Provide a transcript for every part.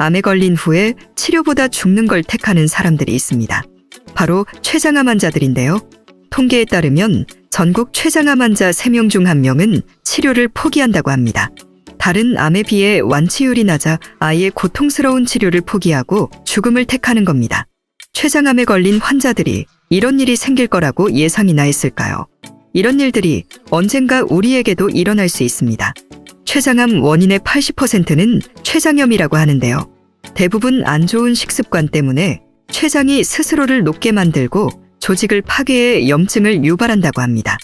암에 걸린 후에 치료보다 죽는 걸 택하는 사람들이 있습니다. 바로 췌장암 환자들인데요. 통계에 따르면 전국 췌장암 환자 3명 중 1명은 치료를 포기한다고 합니다. 다른 암에 비해 완치율이 낮아 아예 고통스러운 치료를 포기하고 죽음을 택하는 겁니다. 췌장암에 걸린 환자들이 이런 일이 생길 거라고 예상이나 했을까요? 이런 일들이 언젠가 우리에게도 일어날 수 있습니다. 췌장암 원인의 80%는 췌장염이라고 하는데요. 대부분 안 좋은 식습관 때문에 췌장이 스스로를 녹게 만들고 조직을 파괴해 염증을 유발한다고 합니다.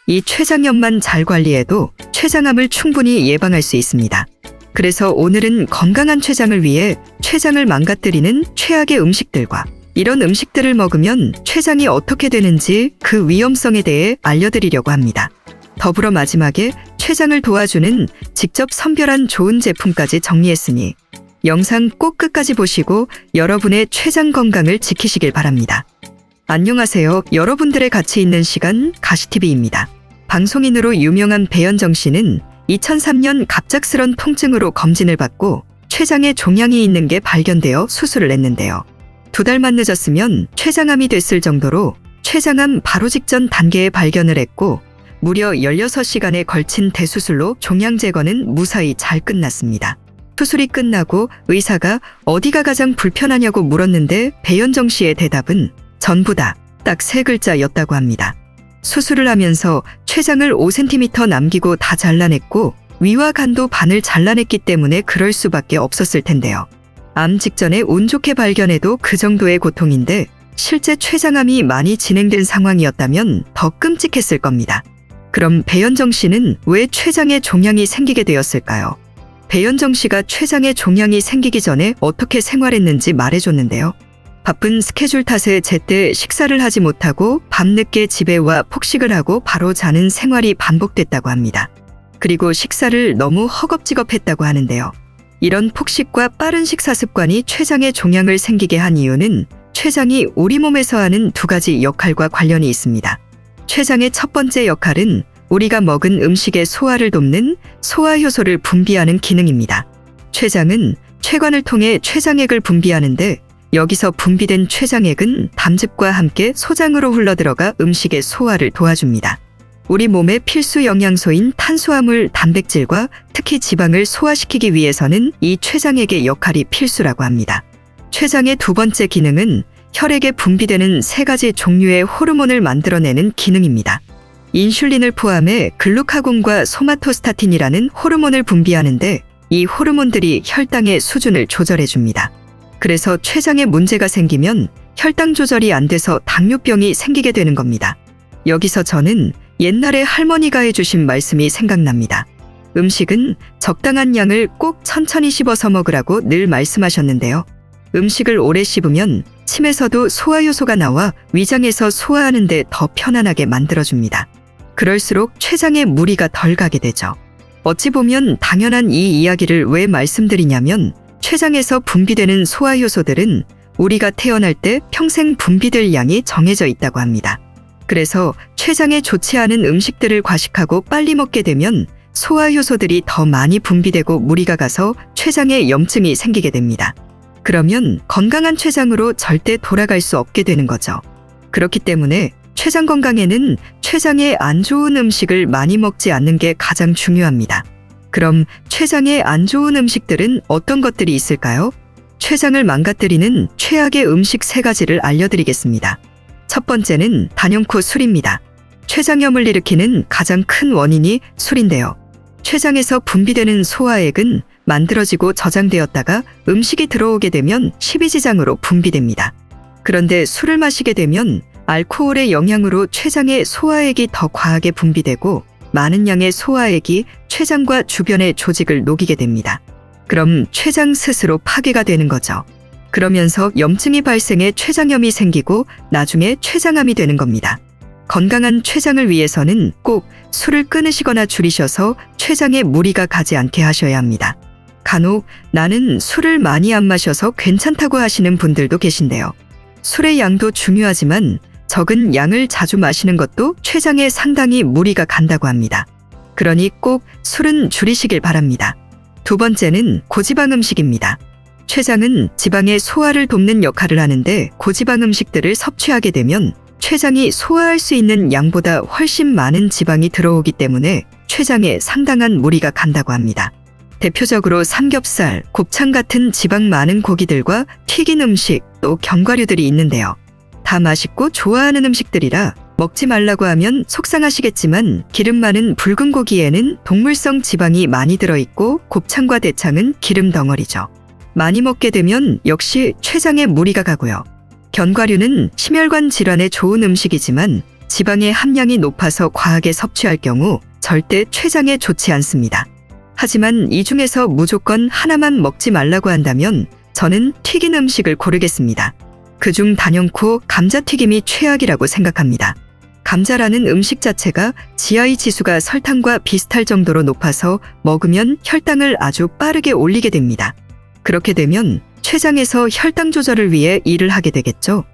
이 췌장염만 잘 관리해도 췌장암을 충분히 예방할 수 있습니다. 그래서 오늘은 건강한 췌장을 위해 췌장을 망가뜨리는 최악의 음식들과 이런 음식들을 먹으면 췌장이 어떻게 되는지 그 위험성에 대해 알려드리려고 합니다. 더불어 마지막에 췌장을 도와주는 직접 선별한 좋은 제품까지 정리했으니 영상 꼭 끝까지 보시고 여러분의 췌장 건강을 지키시길 바랍니다. 안녕하세요. 여러분들의 가치 있는 시간 가시TV입니다. 방송인으로 유명한 배현정 씨는 2003년 갑작스런 통증으로 검진을 받고 췌장에 종양이 있는 게 발견되어 수술을 했는데요. 2달만 늦었으면 췌장암이 됐을 정도로 췌장암 바로 직전 단계에 발견을 했고 무려 16시간에 걸친 대수술로 종양 제거는 무사히 잘 끝났습니다. 수술이 끝나고 의사가 어디가 가장 불편하냐고 물었는데 배현정 씨의 대답은 전부 다 딱 3글자였다고 합니다. 수술을 하면서 췌장을 5cm 남기고 다 잘라냈고 위와 간도 반을 잘라냈기 때문에 그럴 수밖에 없었을 텐데요. 암 직전에 운 좋게 발견해도 그 정도의 고통인데 실제 췌장암이 많이 진행된 상황이었다면 더 끔찍했을 겁니다. 그럼 배현정 씨는 왜 췌장에 종양이 생기게 되었을까요? 배현정 씨가 췌장에 종양이 생기기 전에 어떻게 생활했는지 말해줬는데요. 바쁜 스케줄 탓에 제때 식사를 하지 못하고 밤늦게 집에 와 폭식을 하고 바로 자는 생활이 반복됐다고 합니다. 그리고 식사를 너무 허겁지겁했다고 하는데요. 이런 폭식과 빠른 식사 습관이 췌장에 종양을 생기게 한 이유는 췌장이 우리 몸에서 하는 2가지 역할과 관련이 있습니다. 췌장의 첫 번째 역할은 우리가 먹은 음식의 소화를 돕는 소화효소를 분비하는 기능입니다. 췌장은 췌관을 통해 췌장액을 분비하는데 여기서 분비된 췌장액은 담즙과 함께 소장으로 흘러들어가 음식의 소화를 도와줍니다. 우리 몸의 필수 영양소인 탄수화물, 단백질과 특히 지방을 소화시키기 위해서는 이 췌장액의 역할이 필수라고 합니다. 췌장의 2번째 기능은 혈액에 분비되는 3가지 종류의 호르몬을 만들어내는 기능입니다. 인슐린을 포함해 글루카곤과 소마토스타틴이라는 호르몬을 분비하는데 이 호르몬들이 혈당의 수준을 조절해줍니다. 그래서 췌장에 문제가 생기면 혈당 조절이 안 돼서 당뇨병이 생기게 되는 겁니다. 여기서 저는 옛날에 할머니가 해주신 말씀이 생각납니다. 음식은 적당한 양을 꼭 천천히 씹어서 먹으라고 늘 말씀하셨는데요. 음식을 오래 씹으면 침에서도 소화효소가 나와 위장에서 소화하는 데 더 편안하게 만들어줍니다. 그럴수록 췌장에 무리가 덜 가게 되죠. 어찌 보면 당연한 이 이야기를 왜 말씀드리냐면 췌장에서 분비되는 소화효소들은 우리가 태어날 때 평생 분비될 양이 정해져 있다고 합니다. 그래서 췌장에 좋지 않은 음식들을 과식하고 빨리 먹게 되면 소화효소들이 더 많이 분비되고 무리가 가서 췌장에 염증이 생기게 됩니다. 그러면 건강한 췌장으로 절대 돌아갈 수 없게 되는 거죠. 그렇기 때문에 췌장 건강에는 췌장에 안 좋은 음식을 많이 먹지 않는 게 가장 중요합니다. 그럼 췌장에 안 좋은 음식들은 어떤 것들이 있을까요? 췌장을 망가뜨리는 최악의 음식 3가지를 알려드리겠습니다. 첫 번째는 단연코 술입니다. 췌장염을 일으키는 가장 큰 원인이 술인데요. 췌장에서 분비되는 소화액은 만들어지고 저장되었다가 음식이 들어오게 되면 십이지장으로 분비됩니다. 그런데 술을 마시게 되면 알코올의 영향으로 췌장의 소화액이 더 과하게 분비되고 많은 양의 소화액이 췌장과 주변의 조직을 녹이게 됩니다. 그럼 췌장 스스로 파괴가 되는 거죠. 그러면서 염증이 발생해 췌장염이 생기고 나중에 췌장암이 되는 겁니다. 건강한 췌장을 위해서는 꼭 술을 끊으시거나 줄이셔서 췌장에 무리가 가지 않게 하셔야 합니다. 간혹 나는 술을 많이 안 마셔서 괜찮다고 하시는 분들도 계신데요. 술의 양도 중요하지만 적은 양을 자주 마시는 것도 췌장에 상당히 무리가 간다고 합니다. 그러니 꼭 술은 줄이시길 바랍니다. 2번째는 고지방 음식입니다. 췌장은 지방의 소화를 돕는 역할을 하는데 고지방 음식들을 섭취하게 되면 췌장이 소화할 수 있는 양보다 훨씬 많은 지방이 들어오기 때문에 췌장에 상당한 무리가 간다고 합니다. 대표적으로 삼겹살, 곱창 같은 지방 많은 고기들과 튀긴 음식, 또 견과류들이 있는데요. 다 맛있고 좋아하는 음식들이라 먹지 말라고 하면 속상하시겠지만 기름 많은 붉은 고기에는 동물성 지방이 많이 들어있고 곱창과 대창은 기름 덩어리죠. 많이 먹게 되면 역시 췌장에 무리가 가고요. 견과류는 심혈관 질환에 좋은 음식이지만 지방의 함량이 높아서 과하게 섭취할 경우 절대 췌장에 좋지 않습니다. 하지만 이 중에서 무조건 하나만 먹지 말라고 한다면 저는 튀긴 음식을 고르겠습니다. 그중 단연코 감자튀김이 최악이라고 생각합니다. 감자라는 음식 자체가 GI 지수가 설탕과 비슷할 정도로 높아서 먹으면 혈당을 아주 빠르게 올리게 됩니다. 그렇게 되면 췌장에서 혈당 조절을 위해 일을 하게 되겠죠.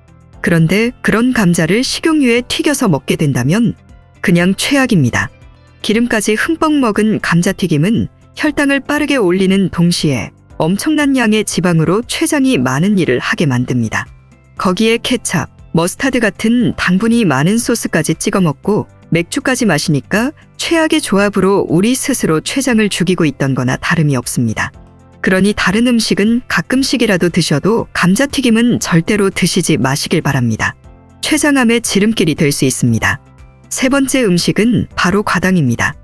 그런데 그런 감자를 식용유에 튀겨서 먹게 된다면 그냥 최악입니다. 기름까지 흠뻑 먹은 감자튀김은 혈당을 빠르게 올리는 동시에 엄청난 양의 지방으로 췌장이 많은 일을 하게 만듭니다. 거기에 케찹, 머스타드 같은 당분이 많은 소스까지 찍어 먹고 맥주까지 마시니까 최악의 조합으로 우리 스스로 췌장을 죽이고 있던 거나 다름이 없습니다. 그러니 다른 음식은 가끔씩이라도 드셔도 감자튀김은 절대로 드시지 마시길 바랍니다. 췌장암의 지름길이 될 수 있습니다. 세 번째 음식은 바로 과당입니다.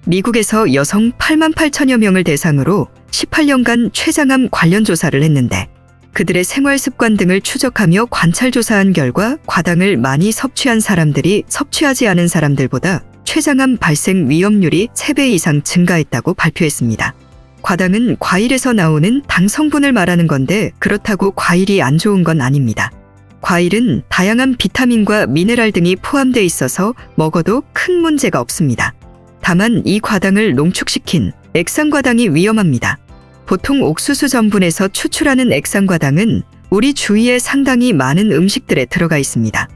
미국에서 여성 8만 8천여 명을 대상으로 18년간 췌장암 관련 조사를 했는데 그들의 생활 습관 등을 추적하며 관찰 조사한 결과 과당을 많이 섭취한 사람들이 섭취하지 않은 사람들보다 췌장암 발생 위험률이 3배 이상 증가했다고 발표했습니다. 과당은 과일에서 나오는 당 성분을 말하는 건데 그렇다고 과일이 안 좋은 건 아닙니다. 과일은 다양한 비타민과 미네랄 등이 포함되어 있어서 먹어도 큰 문제가 없습니다. 다만 이 과당을 농축시킨 액상과당이 위험합니다. 보통 옥수수 전분에서 추출하는 액상과당은 우리 주위에 상당히 많은 음식들에 들어가 있습니다.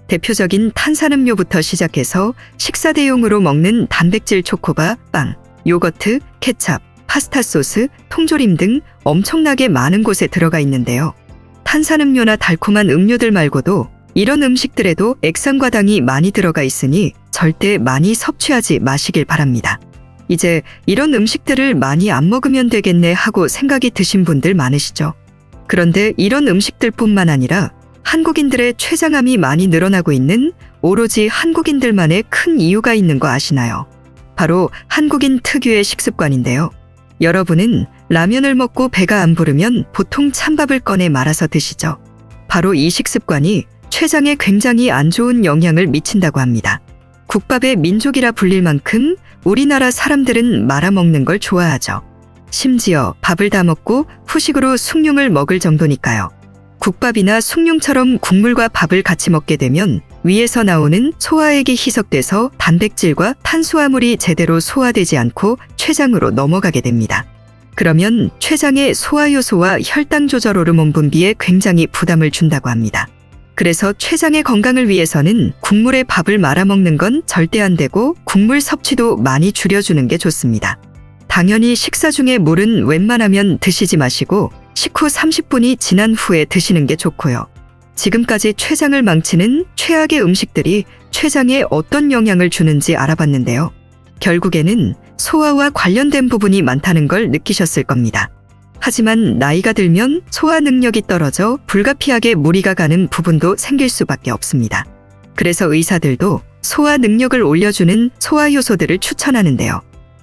대표적인 탄산음료부터 시작해서 식사 대용으로 먹는 단백질 초코바, 빵, 요거트, 케찹, 파스타 소스, 통조림 등 엄청나게 많은 곳에 들어가 있는데요. 탄산음료나 달콤한 음료들 말고도 이런 음식들에도 액상과당이 많이 들어가 있으니 절대 많이 섭취하지 마시길 바랍니다. 이제 이런 음식들을 많이 안 먹으면 되겠네 하고 생각이 드신 분들 많으시죠? 그런데 이런 음식들뿐만 아니라 한국인들의 췌장암이 많이 늘어나고 있는 오로지 한국인들만의 큰 이유가 있는 거 아시나요? 바로 한국인 특유의 식습관인데요. 여러분은 라면을 먹고 배가 안 부르면 보통 찬밥을 꺼내 말아서 드시죠. 바로 이 식습관이 췌장에 굉장히 안 좋은 영향을 미친다고 합니다. 국밥의 민족이라 불릴 만큼 우리나라 사람들은 말아먹는 걸 좋아하죠. 심지어 밥을 다 먹고 후식으로 숭늉을 먹을 정도니까요. 국밥이나 숭늉처럼 국물과 밥을 같이 먹게 되면 위에서 나오는 소화액이 희석돼서 단백질과 탄수화물이 제대로 소화되지 않고 췌장으로 넘어가게 됩니다. 그러면 췌장의 소화효소와 혈당 조절 호르몬 분비에 굉장히 부담을 준다고 합니다. 그래서 췌장의 건강을 위해서는 국물에 밥을 말아먹는 건 절대 안 되고 국물 섭취도 많이 줄여주는 게 좋습니다. 당연히 식사 중에 물은 웬만하면 드시지 마시고 식후 30분이 지난 후에 드시는 게 좋고요. 지금까지 췌장을 망치는 최악의 음식들이 췌장에 어떤 영향을 주는지 알아봤는데요. 결국에는 소화와 관련된 부분이 많다는 걸 느끼셨을 겁니다. 하지만 나이가 들면 소화 능력이 떨어져 불가피하게 무리가 가는 부분도 생길 수밖에 없습니다. 그래서 의사들도 소화 능력을 올려주는 소화효소들을 추천하는데요.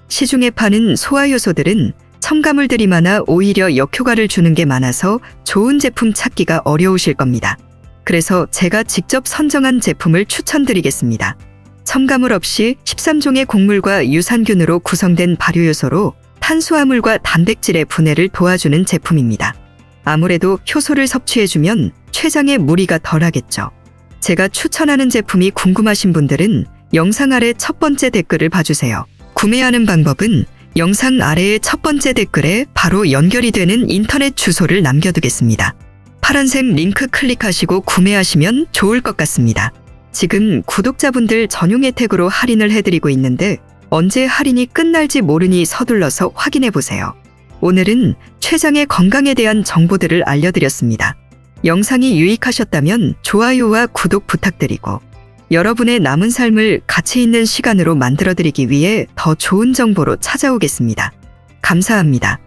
시중에 파는 소화효소들은 첨가물들이 많아 오히려 역효과를 주는 게 많아서 좋은 제품 찾기가 어려우실 겁니다. 그래서 제가 직접 선정한 제품을 추천드리겠습니다. 첨가물 없이 13종의 곡물과 유산균으로 구성된 발효효소로 탄수화물과 단백질의 분해를 도와주는 제품입니다. 아무래도 효소를 섭취해주면 췌장에 무리가 덜하겠죠. 제가 추천하는 제품이 궁금하신 분들은 영상 아래 첫 번째 댓글을 봐주세요. 구매하는 방법은 영상 아래의 첫 번째 댓글에 바로 연결이 되는 인터넷 주소를 남겨두겠습니다. 파란색 링크 클릭하시고 구매하시면 좋을 것 같습니다. 지금 구독자분들 전용 혜택으로 할인을 해드리고 있는데 언제 할인이 끝날지 모르니 서둘러서 확인해보세요. 오늘은 췌장의 건강에 대한 정보들을 알려드렸습니다. 영상이 유익하셨다면 좋아요와 구독 부탁드리고 여러분의 남은 삶을 가치 있는 시간으로 만들어드리기 위해 더 좋은 정보로 찾아오겠습니다. 감사합니다.